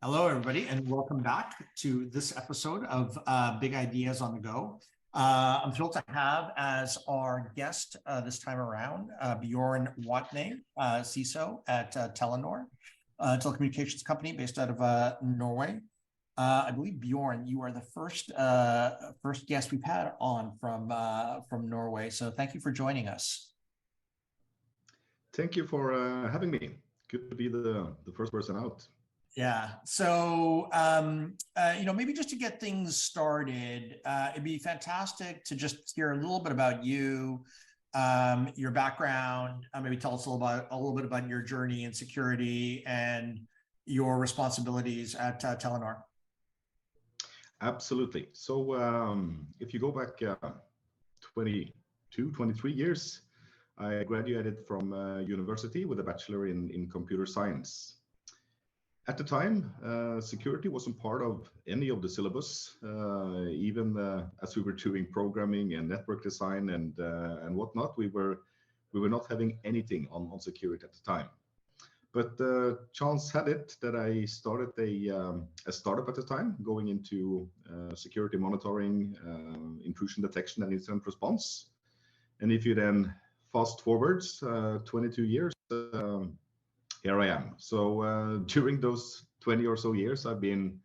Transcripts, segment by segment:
Hello, everybody, and welcome back to this episode of Big Ideas on the Go. I'm thrilled to have as our guest this time around Bjørn Watne, CISO at Telenor, a telecommunications company based out of Norway. I believe, Bjørn, you are the first guest we've had on from Norway. So thank you for joining us. Thank you for having me. Good to be the first person out. Yeah. So, maybe just to get things started, it'd be fantastic to just hear a little bit about you, your background, maybe tell us a little bit about your journey in security and your responsibilities at Telenor. Absolutely. So if you go back 22, 23 years, I graduated from university with a bachelor in computer science. At the time, security wasn't part of any of the syllabus, even as we were doing programming and network design and whatnot. We were not having anything on security at the time. But chance had it that I started a startup at the time, going into security monitoring, intrusion detection, and incident response. And if you then fast forwards 22 years. Here I am. So during those 20 or so years, I've been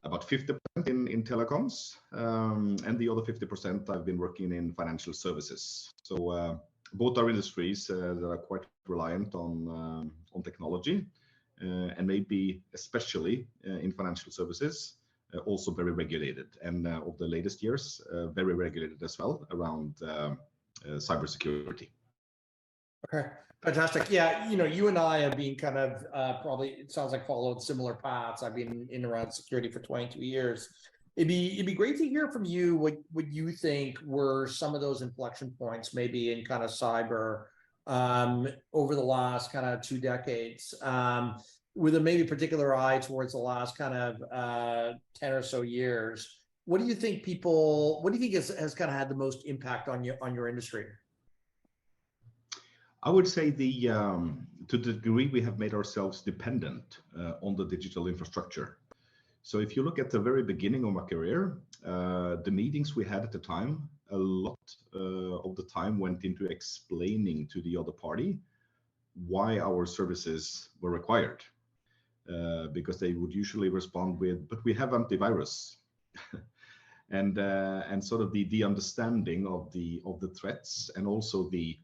about 50% in telecoms, and the other 50% I've been working in financial services. So both are industries that are quite reliant on technology, and maybe especially in financial services, also very regulated. And of the latest years, very regulated as well around cybersecurity. Okay. Fantastic. Yeah, you and I have been kind of probably, it sounds like, followed similar paths. I've been in around security for 22 years. It'd be great to hear from you what you think were some of those inflection points, maybe in kind of cyber over the last kind of 2 decades, with a maybe particular eye towards the last kind of 10 or so years. What do you think has kind of had the most impact on your industry? I would say to the degree we have made ourselves dependent on the digital infrastructure. So if you look at the very beginning of my career, the meetings we had at the time, a lot of the time went into explaining to the other party why our services were required, because they would usually respond with, "But we have antivirus," and sort of the understanding of the threats and also the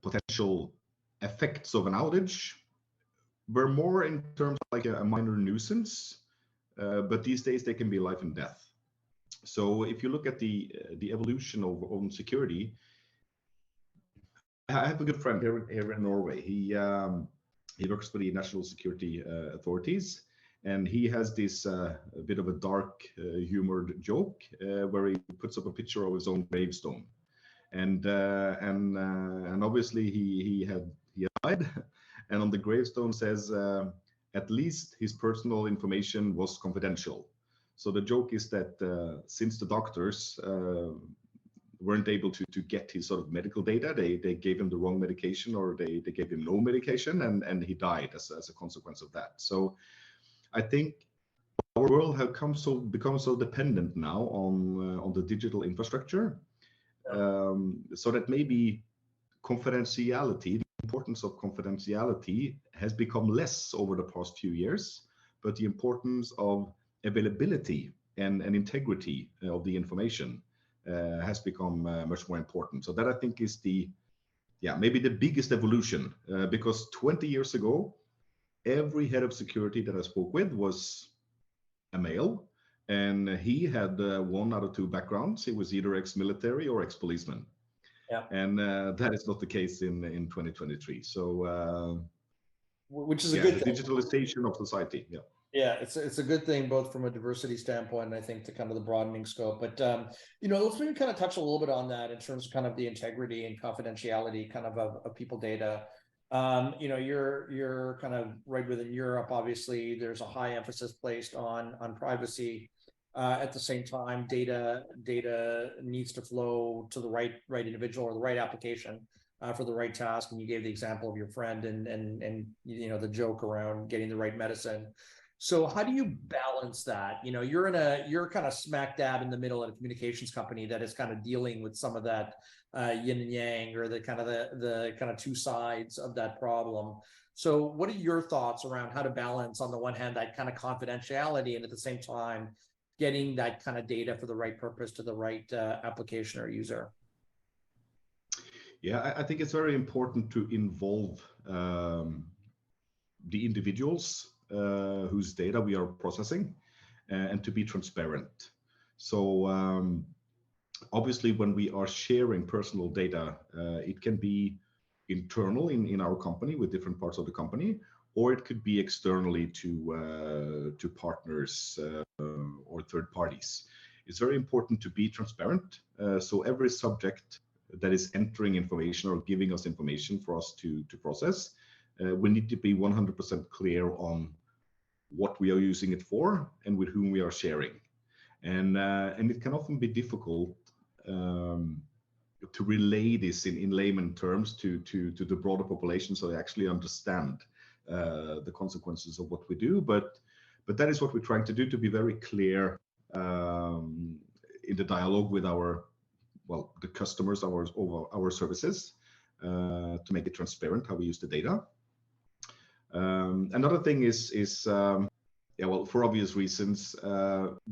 potential effects of an outage were more in terms of like a minor nuisance, but these days they can be life and death. So if you look at the evolution of security, I have a good friend here in Norway. He works for the national security authorities, and he has this a bit of a dark humored joke where he puts up a picture of his own gravestone. And obviously he died, and on the gravestone says at least his personal information was confidential. So the joke is that since the doctors weren't able to get his sort of medical data, they gave him the wrong medication, or they gave him no medication, and he died as a consequence of that. So I think our world has become so dependent now on the digital infrastructure. So that maybe confidentiality, the importance of confidentiality has become less over the past few years, but the importance of availability and integrity of the information has become much more important. So that, I think, is maybe the biggest evolution, because 20 years ago, every head of security that I spoke with was a male. And he had 1 out of 2 backgrounds. He was either ex-military or ex-policeman. Yeah. And that is not the case in 2023. So, which is a good thing. Digitalization of society. Yeah. Yeah, it's a good thing, both from a diversity standpoint, and I think to kind of the broadening scope. But let's maybe kind of touch a little bit on that in terms of kind of the integrity and confidentiality kind of people data. You're kind of right within Europe. Obviously, there's a high emphasis placed on privacy. At the same time, data needs to flow to the right individual or the right application for the right task. And you gave the example of your friend and you know, the joke around getting the right medicine. So how do you balance that? You know, you're kind of smack dab in the middle at a communications company that is kind of dealing with some of that yin and yang, or the kind of two sides of that problem. So what are your thoughts around how to balance, on the one hand, that kind of confidentiality, and at the same time getting that kind of data for the right purpose to the right application or user? Yeah, I think it's very important to involve the individuals whose data we are processing, and to be transparent. So obviously, when we are sharing personal data, it can be internal in our company with different parts of the company, or it could be externally to partners or third parties. It's very important to be transparent. So every subject that is entering information or giving us information for us to process, we need to be 100% clear on what we are using it for and with whom we are sharing. And it can often be difficult to relay this in layman terms to the broader population, so they actually understand the consequences of what we do. But that is what we're trying to do, to be very clear in the dialogue with the customers, our services, to make it transparent how we use the data. Another thing is for obvious reasons,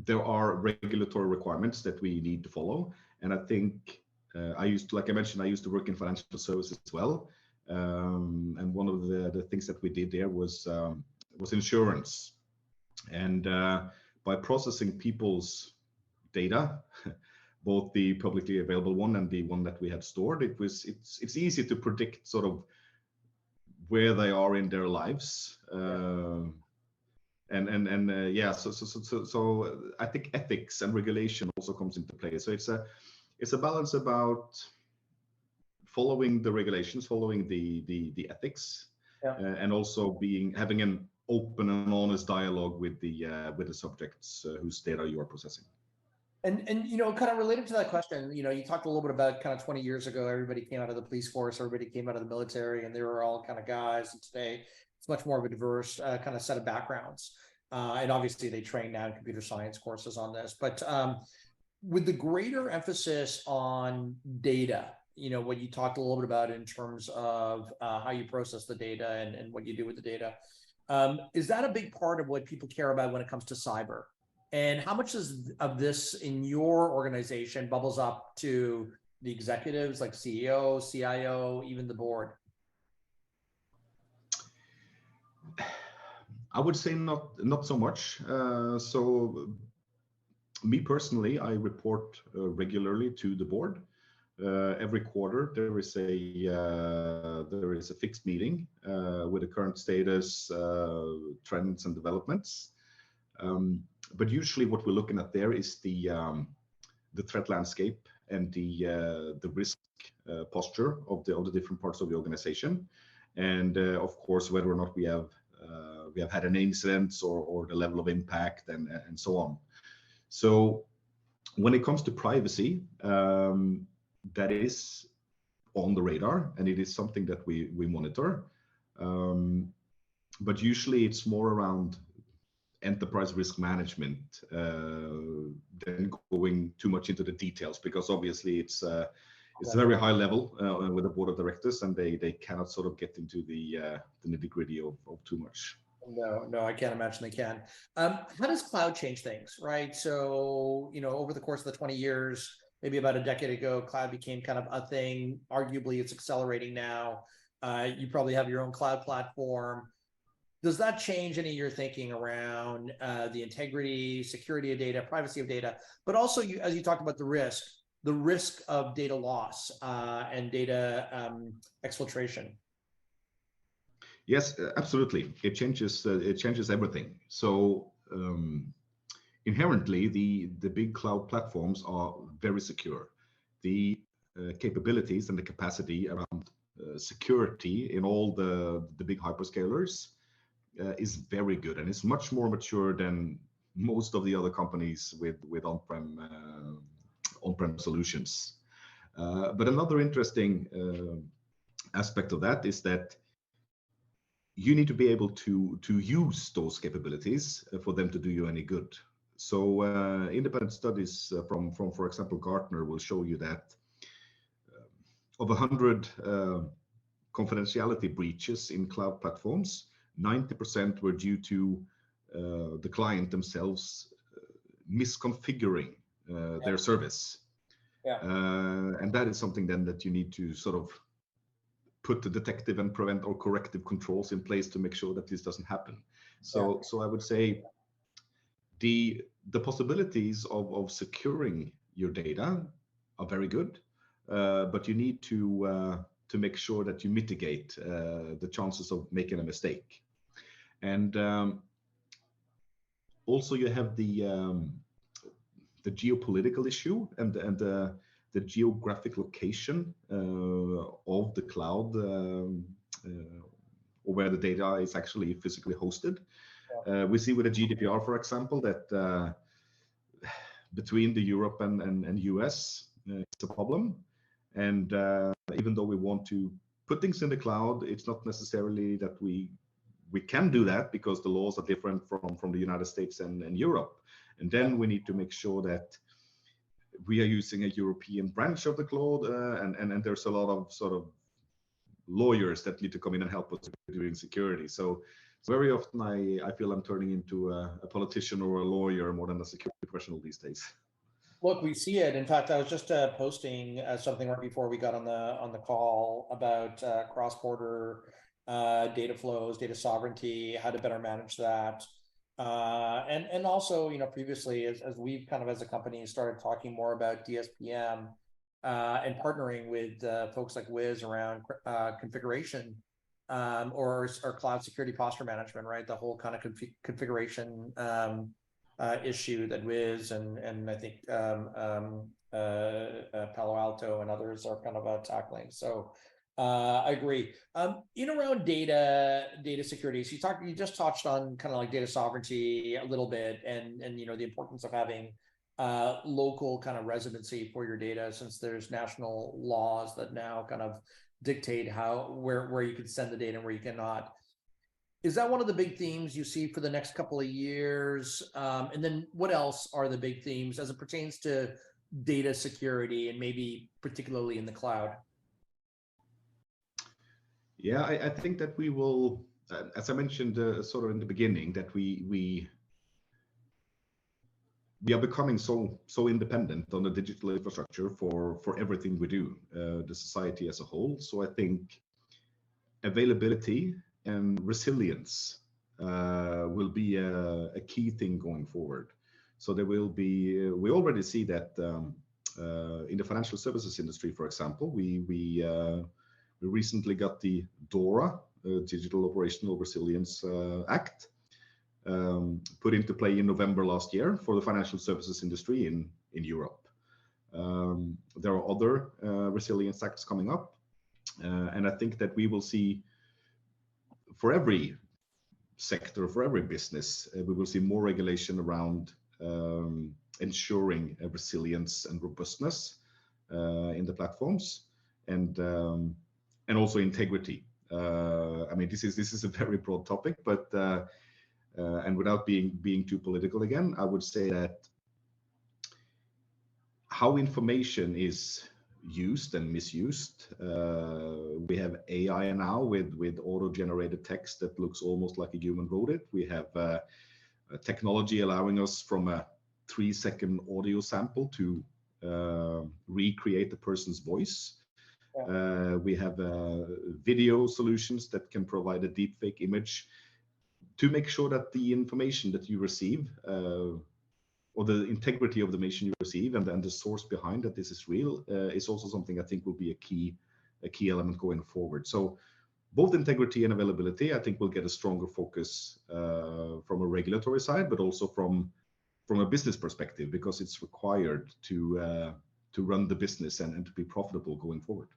there are regulatory requirements that we need to follow. And I think like I mentioned, I used to work in financial services as well. And one of the things that we did there was insurance. And by processing people's data, both the publicly available one and the one that we had stored, it's easy to predict sort of where they are in their lives. So I think ethics and regulation also comes into play. So it's a balance about following the regulations, following the ethics, and also having an open and honest dialogue with the subjects whose data you are processing. And you know, kind of related to that question, you know, you talked a little bit about kind of 20 years ago, everybody came out of the police force, everybody came out of the military, and they were all kind of guys. And today, it's much more of a diverse kind of set of backgrounds. And obviously, they train now in computer science courses on this. But with the greater emphasis on data, you know, what you talked a little bit about in terms of how you process the data and what you do with the data, is that a big part of what people care about when it comes to cyber? And how much of this in your organization bubbles up to the executives, like CEO, CIO, even the board? I would say not so much. So me personally, I report regularly to the board. Every quarter there is a fixed meeting with the current status, trends and developments. But usually what we're looking at there is the threat landscape and the risk posture of the different parts of the organization, and of course whether or not we have had an incident or the level of impact and so on. So when it comes to privacy, that is on the radar, and it is something that we monitor. But usually it's more around enterprise risk management than going too much into the details, because obviously it's a very high level with the board of directors, and they cannot sort of get into the nitty-gritty of too much. No, I can't imagine they can. How does cloud change things, right? So, you know, over the course of the 20 years, maybe about a decade ago, cloud became kind of a thing. Arguably, it's accelerating now. You probably have your own cloud platform. Does that change any of your thinking around the integrity, security of data, privacy of data, but also, as you talked about the risk of data loss and data exfiltration? Yes, absolutely. It changes everything. So inherently, the big cloud platforms are very secure. The capabilities and the capacity around security in all the big hyperscalers is very good, and it's much more mature than most of the other companies with on-prem solutions. But another interesting aspect of that is that you need to be able to use those capabilities for them to do you any good. So independent studies from for example Gartner will show you that of 100 confidentiality breaches in cloud platforms, 90% were due to the client themselves misconfiguring their service. And that is something then that you need to sort of put the detective and prevent or corrective controls in place to make sure that this doesn't happen. So I would say the possibilities of securing your data are very good, but you need to make sure that you mitigate the chances of making a mistake. And also you have the geopolitical issue and the geographic location of the cloud or where the data is actually physically hosted. We see with the GDPR, for example, that between the Europe and US, it's a problem. And even though we want to put things in the cloud, it's not necessarily that we can do that because the laws are different from the United States and Europe. And then we need to make sure that we are using a European branch of the cloud, and there's a lot of sort of lawyers that need to come in and help us doing security. So very often I feel I'm turning into a politician or a lawyer more than a security professional these days. Look, we see it. In fact, I was just posting something right before we got on the call about cross-border data flows, data sovereignty, how to better manage that. And also, previously, as we've kind of as a company started talking more about DSPM and partnering with folks like Wiz around configuration or cloud security posture management, right? The whole kind of configuration issue that Wiz and I think Palo Alto and others are kind of tackling. So I agree. In around data security, so you just touched on kind of like data sovereignty a little bit, and the importance of having local kind of residency for your data, since there's national laws that now kind of dictate where you can send the data and where you cannot. Is that one of the big themes you see for the next couple of years? And then what else are the big themes as it pertains to data security, and maybe particularly in the cloud? Yeah, I think that we will, as I mentioned sort of in the beginning, that we are becoming so independent on the digital infrastructure for everything we do, the society as a whole. So I think availability and resilience will be a key thing going forward. So there will be, we already see that in the financial services industry, for example, we recently got the DORA, Digital Operational Resilience Act, put into play in November last year for the financial services industry in Europe. There are other resilience acts coming up, and I think that we will see for every sector, for every business, we will see more regulation around ensuring resilience and robustness in the platforms, and also integrity. I mean, this is a very broad topic, but and without being too political again, I would say that how information is used and misused. We have AI now with auto-generated text that looks almost like a human wrote it. We have technology allowing us from a 3-second audio sample to recreate the person's voice. We have video solutions that can provide a deepfake image to make sure that the information that you receive or the integrity of the information you receive and the source behind that this is real is also something I think will be a key element going forward. So both integrity and availability, I think, will get a stronger focus from a regulatory side, but also from a business perspective, because it's required to run the business and to be profitable going forward.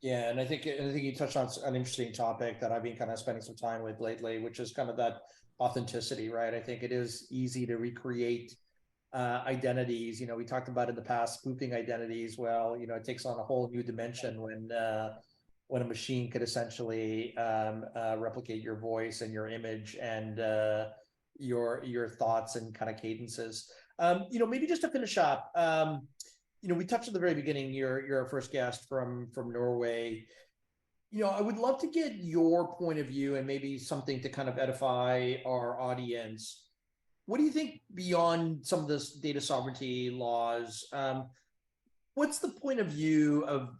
Yeah, and I think you touched on an interesting topic that I've been kind of spending some time with lately, which is kind of that authenticity, right? I think it is easy to recreate identities. We talked about in the past spoofing identities. Well, it takes on a whole new dimension when when a machine could essentially replicate your voice and your image and your thoughts and kind of cadences. Maybe just to finish up, we touched at the very beginning. You're our first guest from Norway. I would love to get your point of view and maybe something to kind of edify our audience. What do you think beyond some of this data sovereignty laws? What's the point of view of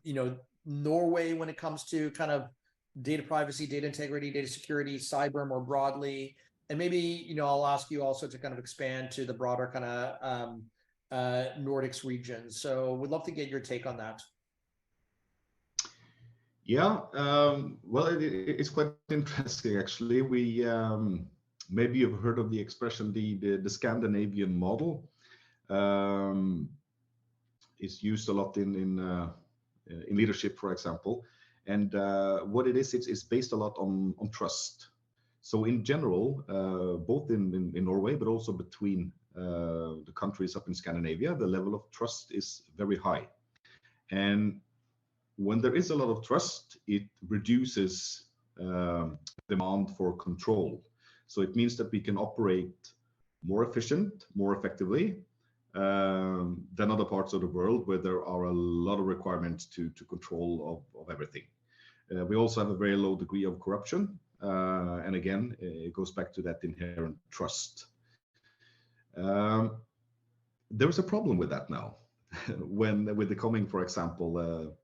Norway when it comes to kind of data privacy, data integrity, data security, cyber more broadly? And maybe I'll ask you also to kind of expand to the broader kind of Nordics region. So we'd love to get your take on that. Yeah, well, it's quite interesting actually. We maybe you've heard of the expression the Scandinavian model. It's used a lot in leadership, for example, and what it is, it's based a lot on trust. So in general, both in Norway, but also between the countries up in Scandinavia, the level of trust is very high. And when there is a lot of trust, it reduces demand for control. So it means that we can operate more efficient, more effectively than other parts of the world where there are a lot of requirements to control of everything. We also have a very low degree of corruption. And again, it goes back to that inherent trust. There is a problem with that now. with the coming, for example,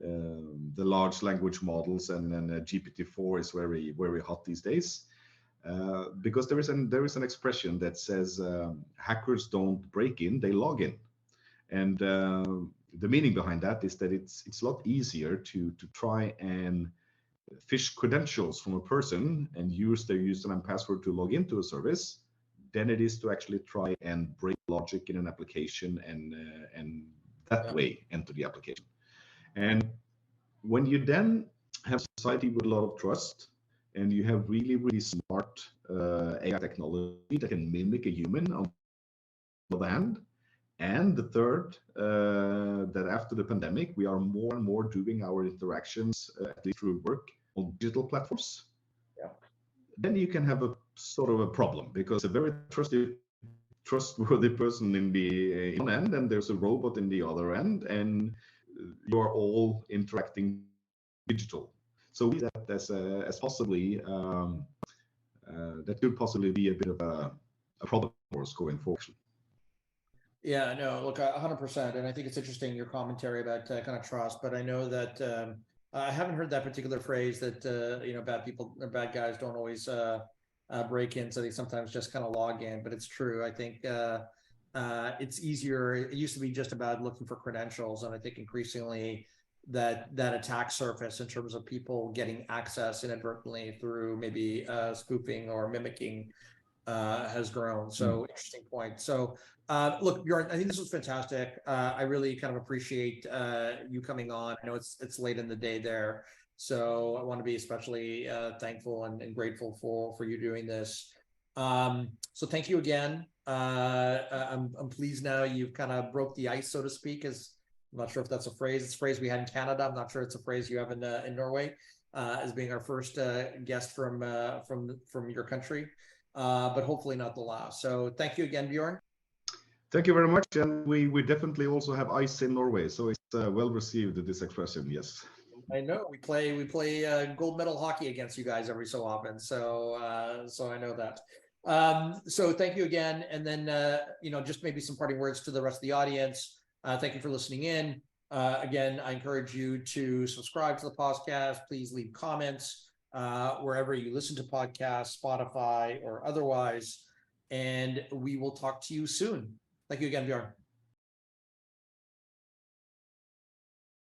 the large language models and GPT-4 is very hot these days, because there is an expression that says hackers don't break in, they log in, and the meaning behind that is that it's a lot easier to try and phish credentials from a person and use their username and password to log into a service than it is to actually try and break logic in an application and that way enter the application. And when you then have society with a lot of trust, and you have really smart AI technology that can mimic a human on the other hand, and the third, that after the pandemic, we are more and more doing our interactions, at least through work, on digital platforms. Yeah. Then you can have a sort of a problem, because a very trustworthy person in the one end, and there's a robot in the other end, and you are all interacting digital. So we see that as possibly that could possibly be a bit of a problem for us going forward. Yeah, no, look, 100%. And I think it's interesting, your commentary about kind of trust, but I know that I haven't heard that particular phrase that, bad people or bad guys don't always break in. So they sometimes just kind of log in, but it's true. I think it's easier. It used to be just about looking for credentials. And I think increasingly that attack surface in terms of people getting access inadvertently through maybe spoofing or mimicking has grown. So interesting point. So look, Bjørn, I think this was fantastic. I really kind of appreciate you coming on. I know it's late in the day there, so I want to be especially thankful and grateful for you doing this. So thank you again. I'm pleased now you've kind of broke the ice, so to speak. As I'm not sure if that's a phrase. It's a phrase we had in Canada. I'm not sure it's a phrase you have in Norway, as being our first guest from your country. But hopefully not the last. So thank you again, Bjørn. Thank you very much. And we definitely also have ice in Norway, so it's well received, this expression. Yes. I know we play gold medal hockey against you guys every so often, so I know that. So thank you again, and then just maybe some parting words to the rest of the audience. Thank you for listening in. Again, I encourage you to subscribe to the podcast. Please leave comments wherever you listen to podcasts, Spotify or otherwise, and we will talk to you soon. Thank you again, Bjørn.